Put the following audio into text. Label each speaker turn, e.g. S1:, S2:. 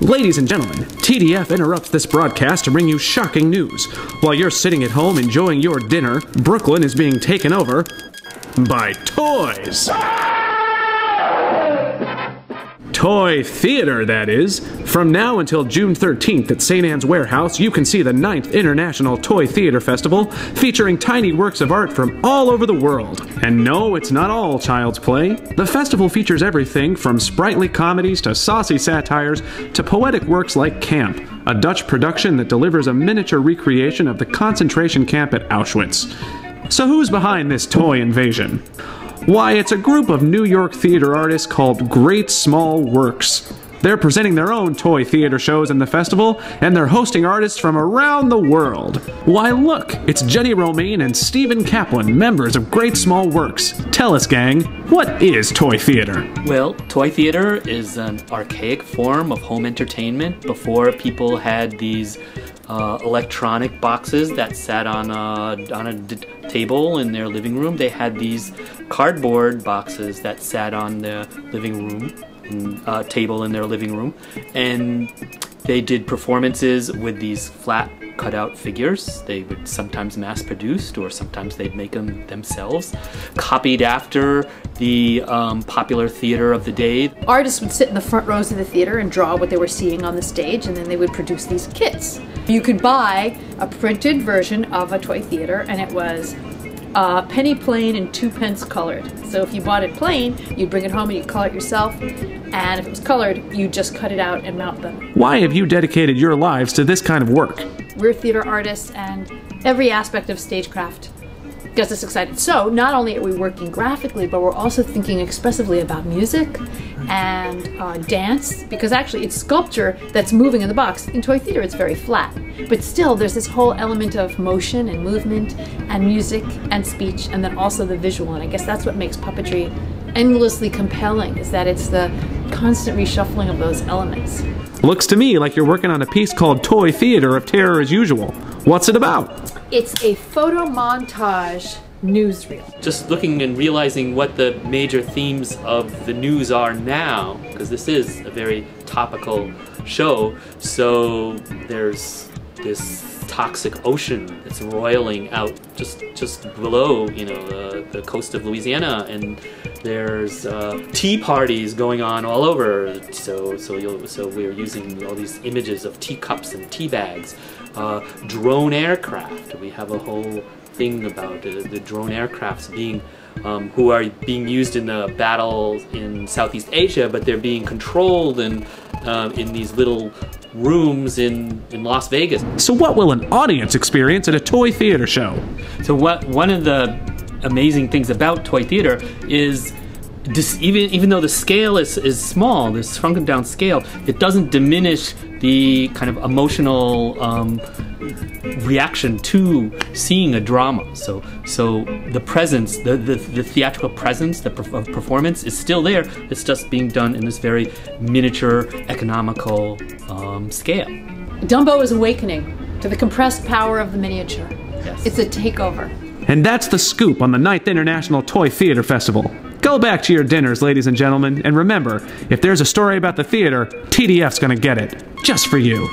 S1: Ladies and gentlemen, TDF interrupts this broadcast to bring you shocking news. While you're sitting at home enjoying your dinner, Brooklyn is being taken over by toys. Toy theater, that is. From now until June 13th at St. Anne's Warehouse, you can see the 9th International Toy Theater Festival, featuring tiny works of art from all over the world. And no, it's not all child's play. The festival features everything from sprightly comedies to saucy satires to poetic works like Camp, a Dutch production that delivers a miniature recreation of the concentration camp at Auschwitz. So who's behind this toy invasion? Why, it's a group of New York theater artists called Great Small Works. They're presenting their own toy theater shows in the festival, and they're hosting artists from around the world. Why look, it's Jenny Romaine and Stephen Kaplan, members of Great Small Works. Tell us, gang, what is toy theater?
S2: Well, toy theater is an archaic form of home entertainment before people had these electronic boxes that sat on a table in their living room. They had these cardboard boxes that sat on the living room, table in their living room, and they did performances with these flat cutout figures. They would sometimes mass produced, or sometimes they'd make them themselves, copied after the popular theater of the day.
S3: Artists would sit in the front rows of the theater and draw what they were seeing on the stage, and then they would produce these kits. You could buy a printed version of a toy theater, and it was penny plain and 2 pence colored. So if you bought it plain, you'd bring it home and you'd color it yourself, and if it was colored, you'd just cut it out and mount them.
S1: Why have you dedicated your lives to this kind of work?
S3: We're theater artists, and every aspect of stagecraft gets us excited. So not only are we working graphically, but we're also thinking expressively about music and dance, because actually it's sculpture that's moving in the box. In toy theater it's very flat, but still there's this whole element of motion and movement and music and speech, and then also the visual. And I guess that's what makes puppetry endlessly compelling, is that it's the constant reshuffling of those elements.
S1: Looks to me like you're working on a piece called Toy Theater of Terror as Usual. What's it about?
S3: It's a photo montage newsreel.
S2: Just looking and realizing what the major themes of the news are now, because this is a very topical show. So there's this toxic ocean that's roiling out just below, you know, the coast of Louisiana, and there's tea parties going on all over. So we're using all these images of teacups and tea bags. Drone aircraft. We have a whole thing about the drone aircrafts being who are being used in the battles in Southeast Asia, but they're being controlled in these little rooms in Las Vegas.
S1: So what will an audience experience at a toy theater show?
S2: So one of the amazing things about toy theater is even though the scale is small, this shrunken down scale, it doesn't diminish the kind of emotional reaction to seeing a drama. So the presence, the theatrical presence, the performance is still there. It's just being done in this very miniature, economical scale.
S3: Dumbo is awakening to the compressed power of the miniature.
S2: Yes.
S3: It's a takeover.
S1: And that's the scoop on the 9th International Toy Theater Festival. Go back to your dinners, ladies and gentlemen, and remember, if there's a story about the theater, TDF's gonna get it. Just for you.